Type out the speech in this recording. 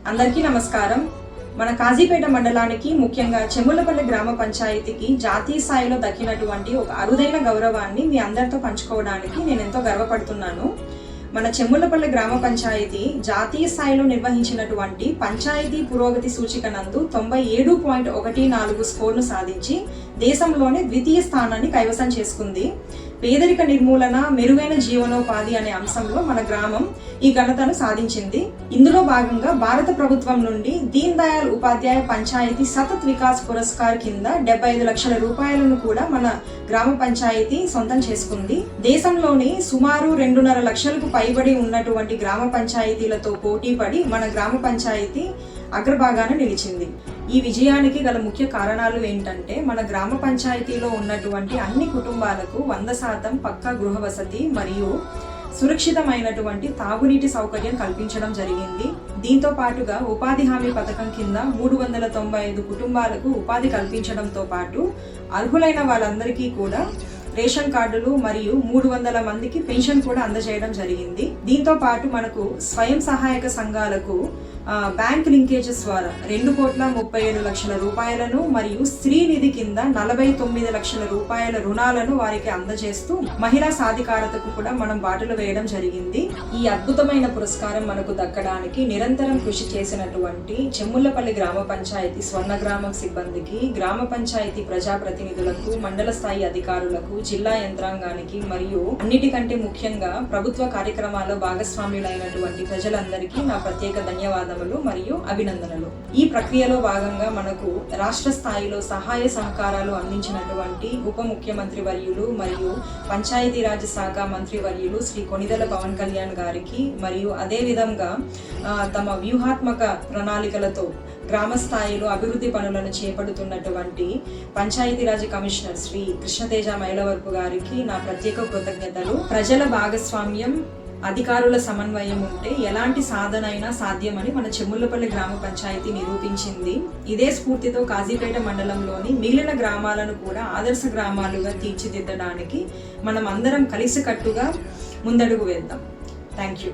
అందరికీ నమస్కారం. మన కాజీపేట మండలానికి ముఖ్యంగా చెములపల్లి గ్రామ పంచాయతీకి జాతీయ స్థాయిలో దక్కినటువంటి ఒక అరుదైన గౌరవాన్ని మీ అందరితో పంచుకోవడానికి నేను ఎంతో గర్వపడుతున్నాను. మన చెములపల్లి గ్రామ పంచాయతీ జాతీయ స్థాయిలో నిర్వహించినటువంటి పంచాయతీ పురోగతి సూచిక నందు 97.14 స్కోర్ను సాధించి దేశంలోనే ద్వితీయ స్థానాన్ని కైవసం చేసుకుంది. పేదరిక నిర్మూలన, మెరుగైన జీవనోపాధి అనే అంశంలో మన గ్రామం ఈ ఘనతను సాధించింది. ఇందులో భాగంగా భారత ప్రభుత్వం నుండి దీన్ దయాళ్ ఉపాధ్యాయ పంచాయతీ సతత్ వికాస్ పురస్కార్ కింద 75 లక్షల రూపాయలను కూడా మన గ్రామ పంచాయతీ సొంతం చేసుకుంది. దేశంలోని సుమారు 2.5 లక్షలకు పైబడి ఉన్నటువంటి గ్రామ పంచాయతీలతో పోటీపడి మన గ్రామ పంచాయతీ అగ్రభాగాన నిలిచింది. ఈ విజయానికి గల ముఖ్య కారణాలు ఏంటంటే, మన గ్రామ పంచాయతీలో ఉన్నటువంటి అన్ని కుటుంబాలకు 100% పక్కా గృహ వసతి మరియు సురక్షితమైనటువంటి తాగునీటి సౌకర్యం కల్పించడం జరిగింది. దీంతో పాటుగా ఉపాధి హామీ పథకం కింద 395 కుటుంబాలకు ఉపాధి కల్పించడంతో పాటు అర్హులైన వాళ్ళందరికీ కూడా రేషన్ కార్డులు మరియు 300 మందికి పెన్షన్ కూడా అందజేయడం జరిగింది. దీంతో పాటు మనకు స్వయం సహాయక సంఘాలకు బ్యాంక్ లింకేజెస్ ద్వారా 2,37 లక్షల రూపాయలను మరియు స్త్రీ నిధి కింద 49 లక్షల రూపాయల రుణాలను వారికి అందజేస్తూ మహిళా సాధికారతకు కూడా మనం బాటలు వేయడం జరిగింది. ఈ అద్భుతమైన పురస్కారం మనకు దక్కడానికి నిరంతరం కృషి చేసినటువంటి చెములపల్లి గ్రామ పంచాయతీ స్వర్ణగ్రామం సిబ్బందికి, గ్రామ పంచాయతీ ప్రజాప్రతినిధులకు, మండల స్థాయి అధికారులకు, జిల్లా యంత్రాంగానికి మరియు అన్నిటికంటే ముఖ్యంగా ప్రభుత్వ కార్యక్రమాల్లో భాగస్వామ్యులైనటువంటి ప్రజలందరికీ నా ప్రత్యేక ధన్యవాదాలు మరియు అభినందనలు. ఈ ప్రక్రియలో భాగంగా మనకు రాష్ట్ర స్థాయిలో సహాయ సహకారాలు అందించినటువంటి ఉప ముఖ్యమంత్రి వర్యులు మరియు పంచాయతీరాజ్ శాఖ మంత్రి వర్యులు శ్రీ కొనిదెల పవన్ కళ్యాణ్ గారికి మరియు అదే విధంగా తమ వ్యూహాత్మక ప్రణాళికలతో గ్రామ స్థాయిలో అభివృద్ధి పనులను చేపడుతున్నటువంటి పంచాయతీరాజ్ కమిషనర్ శ్రీ కృష్ణతేజ మైలవరపు గారికి నా ప్రత్యేక కృతజ్ఞతలు. ప్రజల భాగస్వామ్యం, అధికారుల సమన్వయం ఉంటే ఎలాంటి సాధనైనా సాధ్యమని మన చెములపల్లి గ్రామ పంచాయతీ నిరూపించింది. ఇదే స్ఫూర్తితో కాజీపేట మండలంలోని మిగిలిన గ్రామాలను కూడా ఆదర్శ గ్రామాలుగా తీర్చిదిద్దడానికి మనం అందరం కలిసికట్టుగా ముందడుగు వేద్దాం. Thank you.